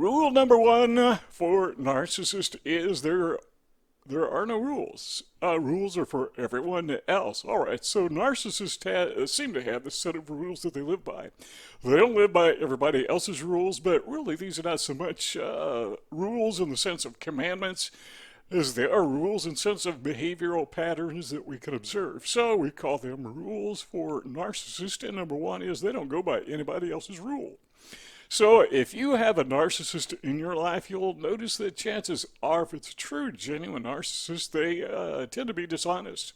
Rule number one for narcissist is there are no rules. Rules are for everyone else. All right, so narcissists seem to have this set of rules that they live by. They don't live by everybody else's rules, but really these are not so much rules in the sense of commandments as they are rules in sense of behavioral patterns that we can observe. So we call them rules for narcissists, and number one is they don't go by anybody else's rule. So if you have a narcissist in your life, you'll notice that chances are, if it's a true, genuine narcissist, they tend to be dishonest.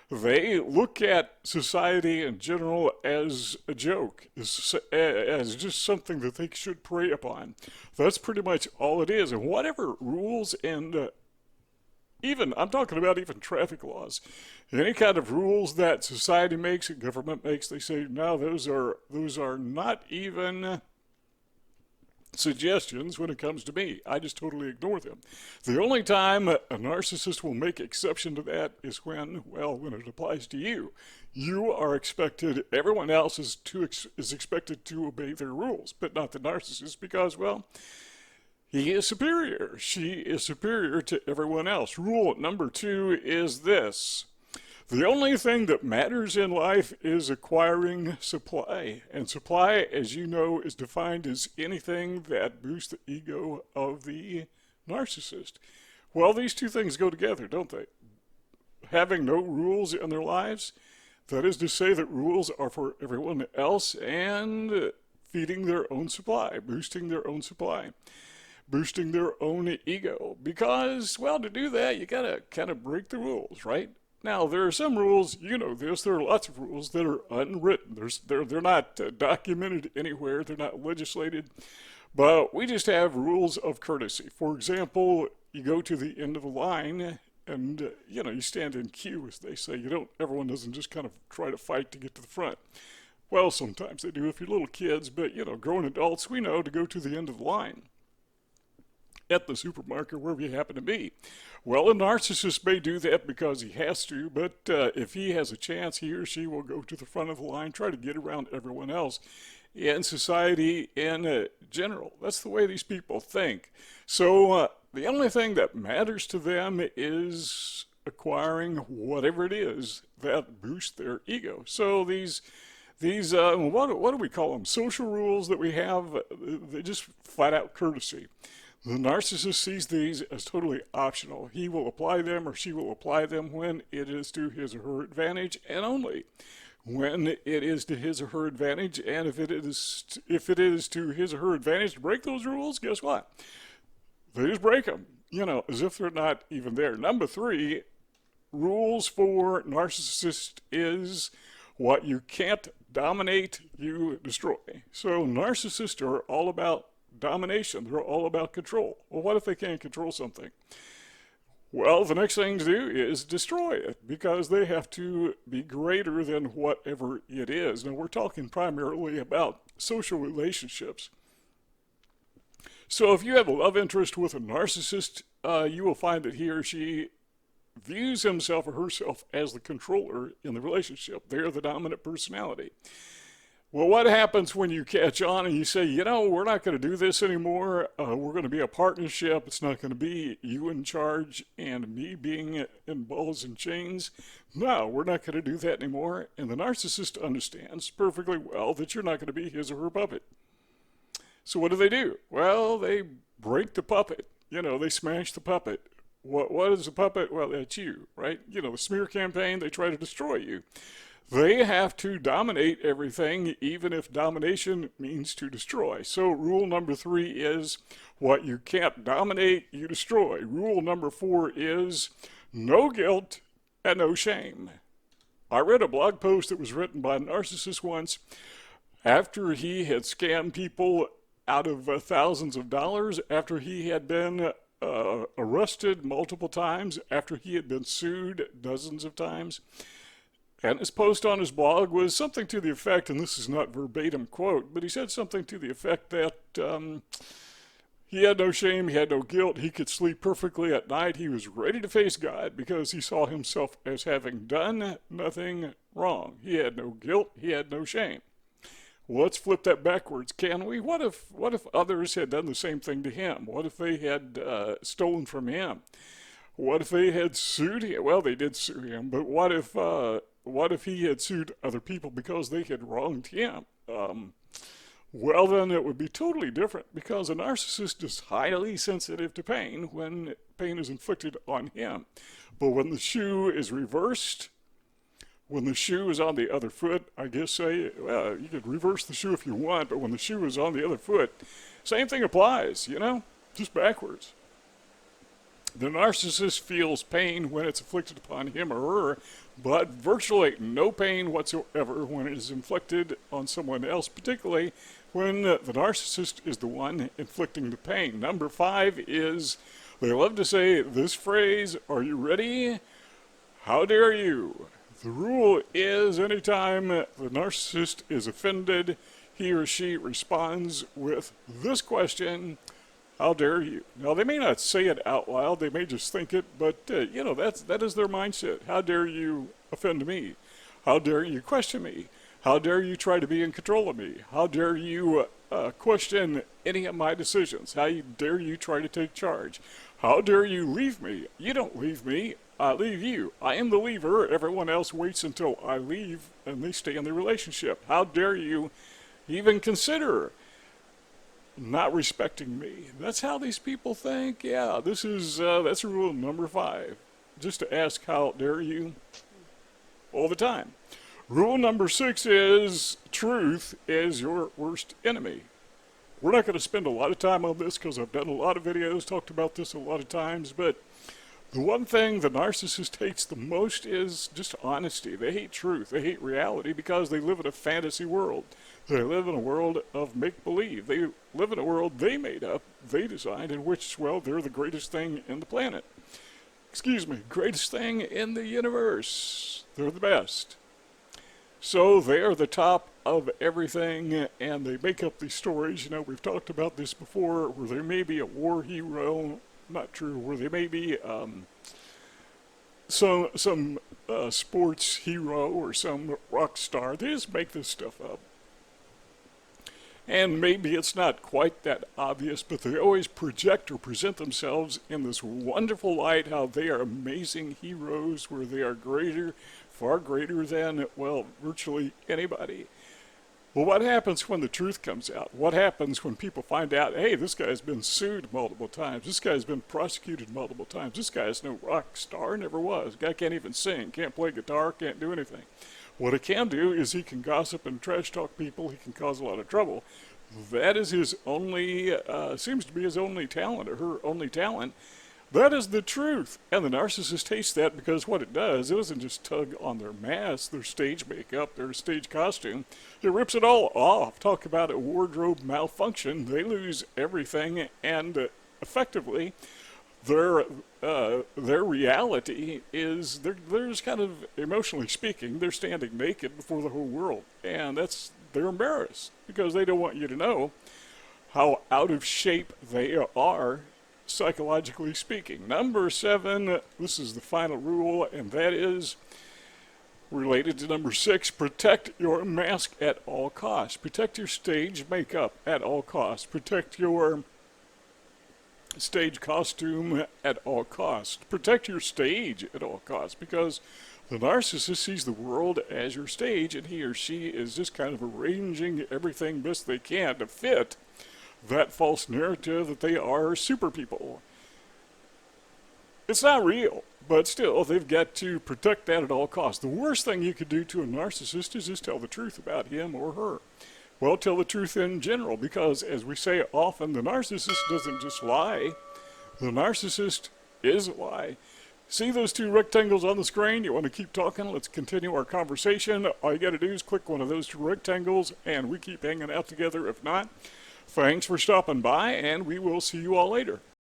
They look at society in general as a joke, as just something that they should prey upon. That's pretty much all it is. And whatever rules and even, I'm talking about even traffic laws, any kind of rules that society makes and government makes, they say, no, those are not even suggestions when it comes to me. I just totally ignore them. The only time a narcissist will make exception to that is when it applies to you. You are expected, everyone else is expected to obey their rules, but not the narcissist because, he is superior. She is superior to everyone else. Rule number two is this. The only thing that matters in life is acquiring supply. And supply, as you know, is defined as anything that boosts the ego of the narcissist. Well, these two things go together, don't they? Having no rules in their lives, that is to say that rules are for everyone else, and feeding their own supply, boosting their own supply, boosting their own ego. Because, to do that, you gotta kind of break the rules, right? Now, there are some rules, you know this, there are lots of rules that are unwritten. They're not documented anywhere, they're not legislated, but we just have rules of courtesy. For example, you go to the end of the line and, you stand in queue, as they say. Everyone doesn't just kind of try to fight to get to the front. Well, sometimes they do if you're little kids, but, grown adults, we know to go to the end of the line at the supermarket, wherever you happen to be. Well, a narcissist may do that because he has to, but if he has a chance, he or she will go to the front of the line, try to get around everyone else in society in general. That's the way these people think. So the only thing that matters to them is acquiring whatever it is that boosts their ego. So these what do we call them? Social rules that we have, they just flat out courtesy. The narcissist sees these as totally optional. He will apply them or she will apply them when it is to his or her advantage, and only when it is to his or her advantage. And if it is to his or her advantage to break those rules, guess what? They just break them, as if they're not even there. Number three, rules for narcissists is what you can't dominate, you destroy. So narcissists are all about domination. They're all about control. Well, what if they can't control something? Well, the next thing to do is destroy it, because they have to be greater than whatever it is. Now, we're talking primarily about social relationships. So if you have a love interest with a narcissist, you will find that he or she views himself or herself as the controller in the relationship. They're the dominant personality. Well, what happens when you catch on and you say, we're not going to do this anymore. We're going to be a partnership. It's not going to be you in charge and me being in balls and chains. No, we're not going to do that anymore. And the narcissist understands perfectly well that you're not going to be his or her puppet. So what do? Well, they break the puppet. They smash the puppet. What is a puppet? Well, that's you, right? The smear campaign, they try to destroy you. They have to dominate everything, even if domination means to destroy. So rule number three is what you can't dominate, you destroy. Rule number four is no guilt and no shame. I read a blog post that was written by a narcissist once after he had scammed people out of thousands of dollars, after he had been arrested multiple times, after he had been sued dozens of times. And his post on his blog was something to the effect, and this is not verbatim quote, but he said something to the effect that he had no shame, he had no guilt, he could sleep perfectly at night, he was ready to face God because he saw himself as having done nothing wrong. He had no guilt, he had no shame. Well, let's flip that backwards, can we? What if others had done the same thing to him? What if they had stolen from him? What if they had sued him? Well, they did sue him, but what if he had sued other people because they had wronged him? Well, then it would be totally different because a narcissist is highly sensitive to pain when pain is inflicted on him. But when the shoe is reversed, when the shoe is on the other foot, I guess say, well, you could reverse the shoe if you want, but when the shoe is on the other foot, same thing applies, just backwards. The narcissist feels pain when it's inflicted upon him or her, but virtually no pain whatsoever when it is inflicted on someone else, particularly when the narcissist is the one inflicting the pain. Number 5 is they love to say this phrase, are you ready? How dare you? The rule is anytime the narcissist is offended, he or she responds with this question, how dare you? Now, they may not say it out loud, they may just think it, but, that is their mindset. How dare you offend me? How dare you question me? How dare you try to be in control of me? How dare you question any of my decisions? How dare you try to take charge? How dare you leave me? You don't leave me, I leave you. I am the leaver, everyone else waits until I leave and they stay in the relationship. How dare you even consider not respecting me? That's how these people think. Yeah, that's rule number 5. Just to ask how dare you all the time. Rule number 6 is truth is your worst enemy. We're not going to spend a lot of time on this because I've done a lot of videos, talked about this a lot of times, but the one thing the narcissist hates the most is just honesty. They hate truth. They hate reality because they live in a fantasy world. They live in a world of make-believe. They live in a world they made up, they designed, in which, well, they're the greatest thing in the planet. Greatest thing in the universe. They're the best. So they are the top of everything, and they make up these stories. We've talked about this before, where there may be a war hero, not true, where there may be some sports hero or some rock star. They just make this stuff up. And maybe it's not quite that obvious, but they always project or present themselves in this wonderful light, how they are amazing heroes, where they are greater, far greater than, well, virtually anybody. Well, what happens when the truth comes out? What happens when people find out, hey, this guy's been sued multiple times, this guy's been prosecuted multiple times, this guy's no rock star, never was, guy can't even sing, can't play guitar, can't do anything. What he can do is he can gossip and trash talk people, he can cause a lot of trouble. That is his only, seems to be his only talent, or her only talent. That is the truth. And the narcissist hates that because what it doesn't just tug on their mask, their stage makeup, their stage costume. It rips it all off. Talk about a wardrobe malfunction. They lose everything, and effectively, their reality is they're just kind of, emotionally speaking, they're standing naked before the whole world. And they're embarrassed because they don't want you to know how out of shape they are, psychologically speaking. Number 7, this is the final rule, and that is related to number 6, protect your mask at all costs. Protect your stage makeup at all costs. Protect your stage costume at all costs. Protect your stage at all costs, because the narcissist sees the world as your stage, and he or she is just kind of arranging everything best they can to fit that false narrative that they are super people. It's not real, but still, they've got to protect that at all costs. The worst thing you could do to a narcissist is just tell the truth about him or her. Well, tell the truth in general, because as we say often, the narcissist doesn't just lie. The narcissist is a lie. See those 2 rectangles on the screen? You want to keep talking? Let's continue our conversation. All you got to do is click one of those 2 rectangles, and we keep hanging out together. If not, thanks for stopping by, and we will see you all later.